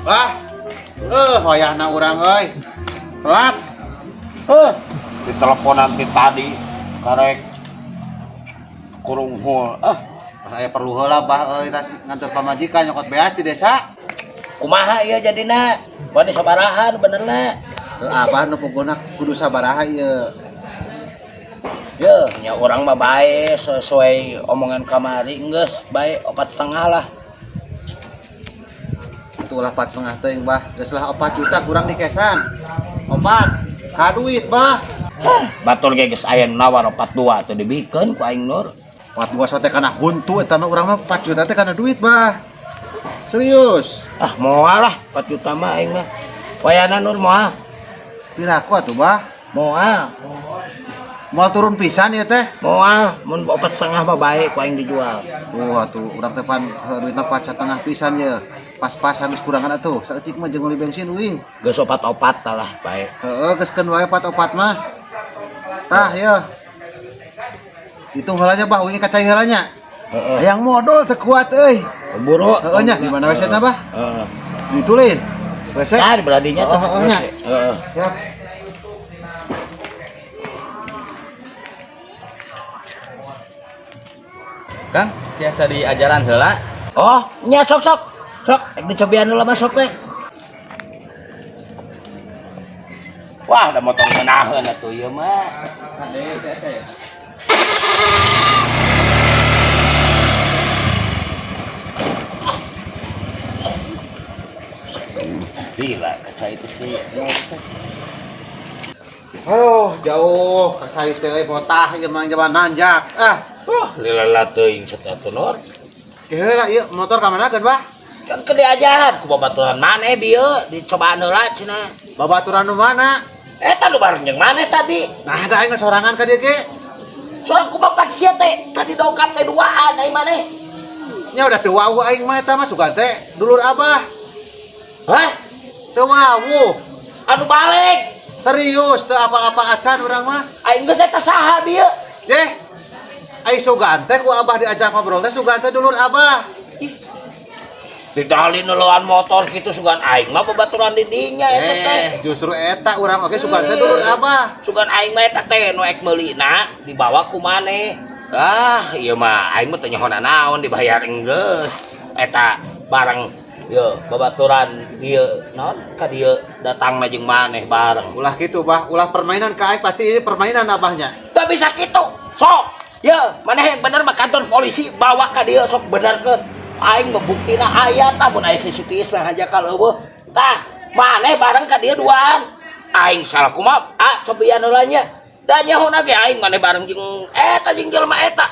Wah, wayahna urang euy. Telat. Ditelepon nanti tadi karek kurung hul. Aya perlu heula bah euy tas ngantor pamajikan nyokot beas di desa. Kumaha ieu jadina? Bani sabarahan benerna. Abah nu pokona kudu sabaraha ieu. Ye, nya urang mah bae sesuai omongan kamari geus bae 4,5 lah. Itulah 4,5 teuing bah. Geus lah 4 juta kurang di kesan. 4 ka duit bah. Batur ge geus aya nawar 42 teh dibikeun ku aing Nur. 42 sote kana huntu eta mah urang mah 4 juta teh kana duit bah. Serius. Moal lah 4 juta mah aing mah. Wayana Nur moal. Piraku atuh bah? Moal. Moal turun pisan ya teh. Moal mun 4,5 mah bae ku aing dijual. Atuh urang teh pan duitna 4,5 pisan ye. Pas-pasan geus kurangan atuh. Saeutik mah jeung meuli bensin euy. Geus opat-opat tah lah bae. Heeh, geus keun wae opat mah. Tah ya. Hitung heulanya bah, wingi kacai heulanya. Heeh. Hayang modal teu kuat euy. Buru. Heeh nya, di mana WC-na bah? Heeh. Ditulin. WC. Tah di beladinya teh. Heeh nya. Heeh. Ya. Kang, biasa di ajaran heula. Oh, nya sok. Sok, dicobian heula mah sok we. Wah, udah motor ngenaheun atuh ieu mah. Ade saya. Gila, kaca itu sih. Aduh, jauh. Kacai teh euy botah ieu mah jaman nanjak. Lila teuing set atuh Nur. Keheula ieu motor ka manakeun bah? Kan ke diajaran ku babaturan maneh bieu dicobaan heula cenah. Babaturan nu mana? Eta nu bareng jeung maneh tadi. Nah, da aing sorangan ka dieu ge. Soalnya ku bapak sia teh tadi dongkap teh duaan ai maneh. Nya udah teu wau aing mah eta mah sugan teh dulur Abah. Hah? Teu wau. Anu balik. Serius teu apa-apa acan urang mah. Aing geus eta saha bieu? Deh. Aing sugan teh ku Abah diajak ngobrol teh sugan teh dulur Abah. Didalin neuleuan motor kitu sugan aing mah babaturan di dinya eta teh. Justru eta urang oge sugan teh dulur Abah. Sugan aing mah eta teh nu ek meulina dibawa ku maneh. Ieu mah aing mah teu nyaho naon dibayar enggeus. Eta barang ieu babaturan ieu naon ka dieu datang mah jeung maneh bareng. Ulah kitu bah, ulah permainan ka aing pasti ini permainan Abahnya. Teu bisa kitu. Sok. Ye, maneh yang bener mah kantor polisi bawa ka dieu sok benerkeun. Aing ngebuktina aya tah mun aya CCTV mah haja ka leuweh. Tah, maneh bareng ka dieu duaan. Aing salah kumaha? Cobian heula nya. Da nyahona ge aing maneh bareng jeung eta jeung jelema eta.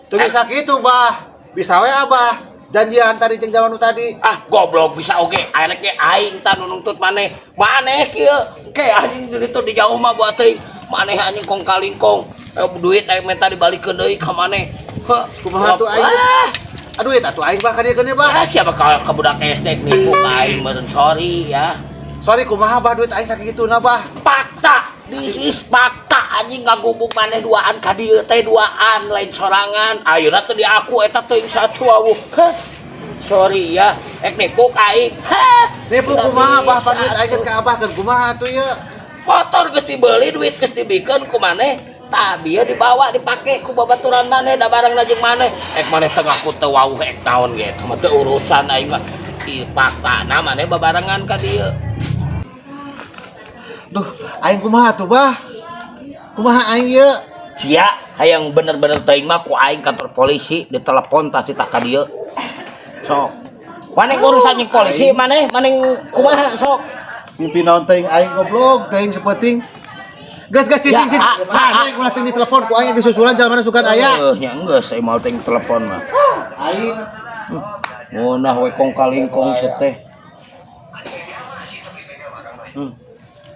Teu bisa kitu bah. Bisa we Abah. Janjian tadi jeung jalan nu tadi. Goblok bisa oge. Arek ge aing tah nu nuntut maneh. Maneh kieu. Ke anjing di ditu di jauh mah buat teuing. Maneh anjing kong kalingkong. Duit aing minta dibalikeun deui ka maneh. Heuh, Kumaha tuh aing? Aduh, eta tuh aing bah ka dieu keun bah. Siapa ka budak SD nipu ka aing meureun sorry ya. Sorry kumaha bah duit aing sakituna bah. Fakta, this is fakta anjing ngagubuk maneh duaan ka dieu teh duaan lain sorangan. Ayeuna teh di aku eta teuing satu awuh. Sorry ya, ek nipu ka aing. Nipu kumaha bah pan duit aing geus ka Abah keun kumaha atuh ieu? Motor geus dibeli, duit geus dibikeun ku maneh. Tah bieu dibawa dipake ku babaturan maneh da barang jeung maneh. Ek maneh teu ngaku teu wauh ek naon ge eta mah teu urusan aing mah. Ieu faktana maneh babarengan ka dieu. Duh, aing kumaha tuh bah? Kumaha aing ieu? Sia, hayang bener-bener teuing mah ku aing kantor polisi ditelepon tah cita ka dieu. Sok. Maneh urusan jeung polisi maneh kumaha sok. Mimpi naon teuing aing goblok, teuing sapenting. Gas cicing. Aing ulah teuing ditelepon ku aing geus susulan jalan mana sugan aya. Nya geus saya mau teuing telepon mah. Aing Ngunah we kong kalingkong teh.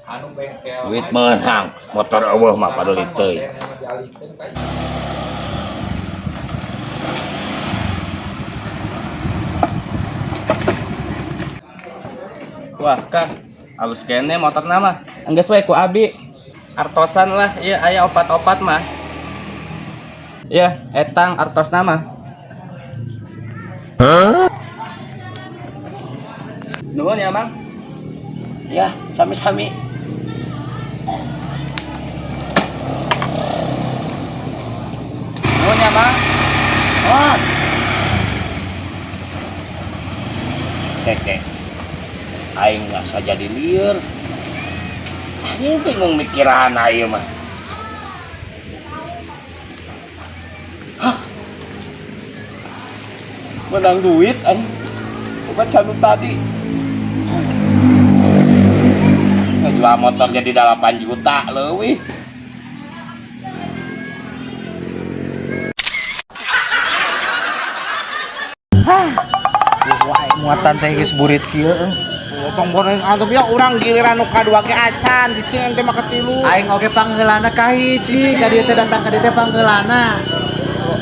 Anu bengkel. Duit meunang, motor eueuh mah padahal teuing. Wah, Kang, alus kene motor nama. Enggeus we ku abi. Artosan lah, iya aya opat-opat mah. Iya, etang artos nama. nu Nuhun ya, Mang. Ya, sami-sami. Nuhun ya, Mang. Oh. Keke. Aing nggak saja jadi lieur. Aing bingung mikiran aing mah. Menang duit aing. Bukan canu tadi. Ngejual motor jadi 8 juta leuwih. Muatan teh geus burit sieu. Potong goreng antum ya urang giliran nu kadua ge acan cicing teh mah katilu. Aing oge pangheulana ka hiji, ka dieu teh datang ka dieu teh pangheulana.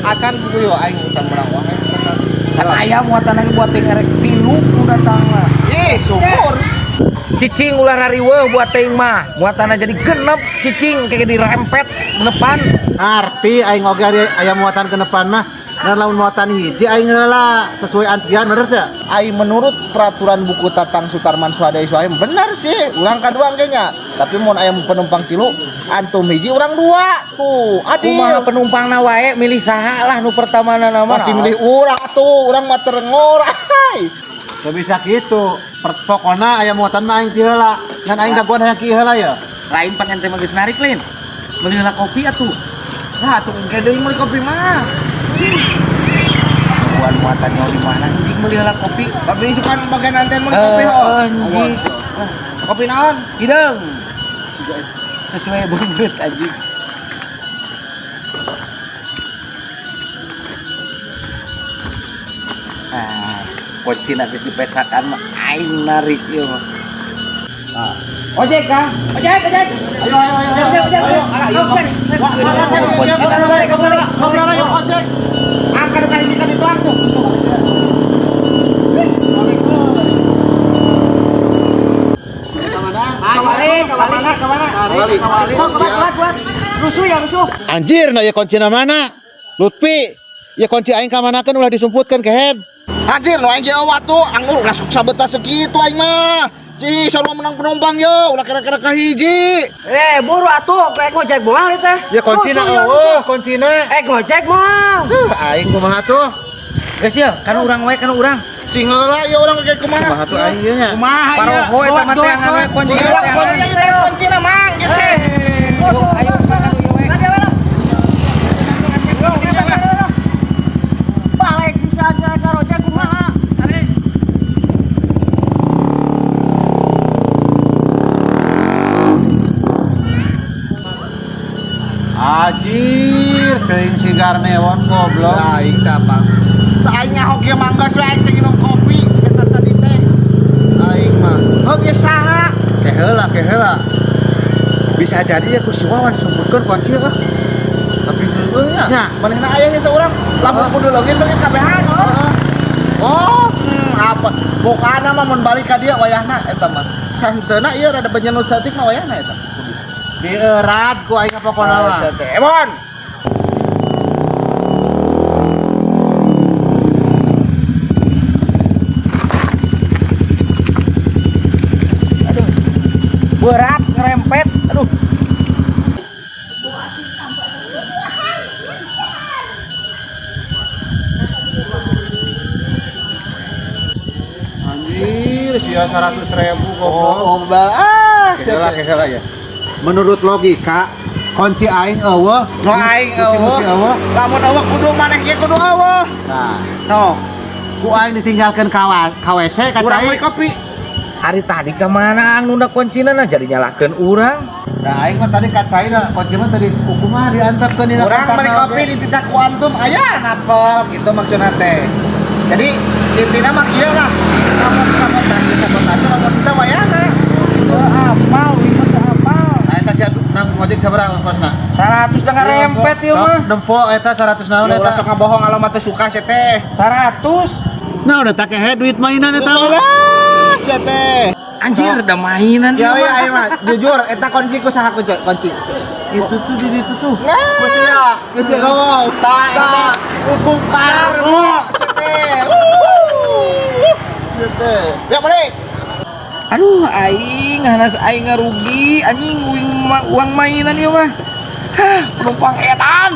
Acan kudu yo aing utang menang wae. Kan aya muatan lagi buat teh ngarek 3 nu datang mah. Syukur. Cicing ulah rariweuh buat teuing mah. Muatanna jadi genep cicing kayak dirempet depan. Arti aing oge aya muatan ke depan mah. Dan lamun muatan hiji aing heula sesuai antrian bener teh. Aing menurut peraturan buku Tatang Sutarman Swadaya Suhaim benar sih urang kadua engenya tapi mun aya penumpang tilu antum hiji urang dua tuh Kumaha adil penumpangna wae milih saha lah nu pertamana nama. pasti milih urang atuh urang mah terengor Teu bisa kitu. Pokona aya muatan mah aing ti heula. Ngan aing daguan hayang ki heula ya. Lain pan ente mah geus narik lin. Meuli heula kopi atuh. Nah, atuh engke deui meuli kopi mah. Buan muatan nyawa di mana? Anjing meuli heula kopi. tapi sukan bagian anten mun kopi ho Anjing. kopi naon Hideung. Sesuai banget anjing. Kunci nanti dipesakan mah aing narik ieu mah. Ojek Kang. Ojek. Ayo. angkat ka hiji ka ditu atuh Anjir na ya kunci na mana? Lutfi. Ya kunci aing ka manakeun ulah disumputkeun ke head. anjir nu aing ge eueuh tuh anggur ulah sok sabeuta segitu aing mah Ci, sarua menang penumpang yo, ulah kira-kira ka hiji. Buru atuh, gojek moal itu teh. Ya kuncina eueuh, kuncina. Gojek moal. Aing kumaha tuh? Geus ya, kan urang wae kan urang. Cing heula ya urang ge kumaha? Kumaha tuh aing ieu nya? Kumaha ieu? Paroho eta mah teh ngana kunci Cing teh. kuncina mang gitu. Ayo makan ieu we. Balik bisa ke rojek kumaha? Anjir, teuing sigar neon goblok. Aing dapat. Aing ngahok ge mangga we aing teh minum kopi eta tadi teh. Aing mah. Oge saha? Keheula. Bisa jadi ya ku si Wawan sumputkeun kunci eueuh. Tapi heueuh nya. Nya, manehna aya ge seurang. Lamun kudu leuwih teh kabehan. Oh, apa? Bokana mah mun balik ka dieu wayahna eta mah. Santeuna ieu rada penyenut saeutik mah wayahna eta. Dierat ku aing pokona mah. Emon. Berat ngerempet. Aduh. Anjir, sia 100.000 goblok. Oh, Keheula ya. Menurut logika, kunci aing eueuh, nu aing kunci eueuh. lamun eueuh kudu maneh ge kudu eueuh. Nah, Sok, ku aing ditinggalkeun ka WC ka urang cai. we kopi. Hari tadi kemana nunda kuncina nah jadi nyalakan urang. Nah, aing mah tadi ka cai na, kunci mah tadi hukumah diantepkeun dina Urang kotak beli na kopi oge. di titik kuantum aya napel gitu maksudna teh. Jadi intina mah kieu lah. Lamun sabotase lamun teu wayahna gitu. Apal, itu apal. Nah, eta sia nang ojek sabaraha kosna? 100 dengan rempet ieu mah. Dempo eta 100 naon Ulah eta? sok ngabohong alamat teh suka sia teh. 100. Nah, udah tak kehe duit mainan eta mah. Ulah sia teh. Anjir ada mainan Ya ieu we mah. aing mah jujur eta kunci ku saha kunci. Itu tuh di situ tuh. Geus dia ngomong. Tah hukum karma sia teh. Sia teh. Ya balik. Aduh, aing hanas aing ngarugi anjing uang mainan ieu mah. Hah, penumpang edan.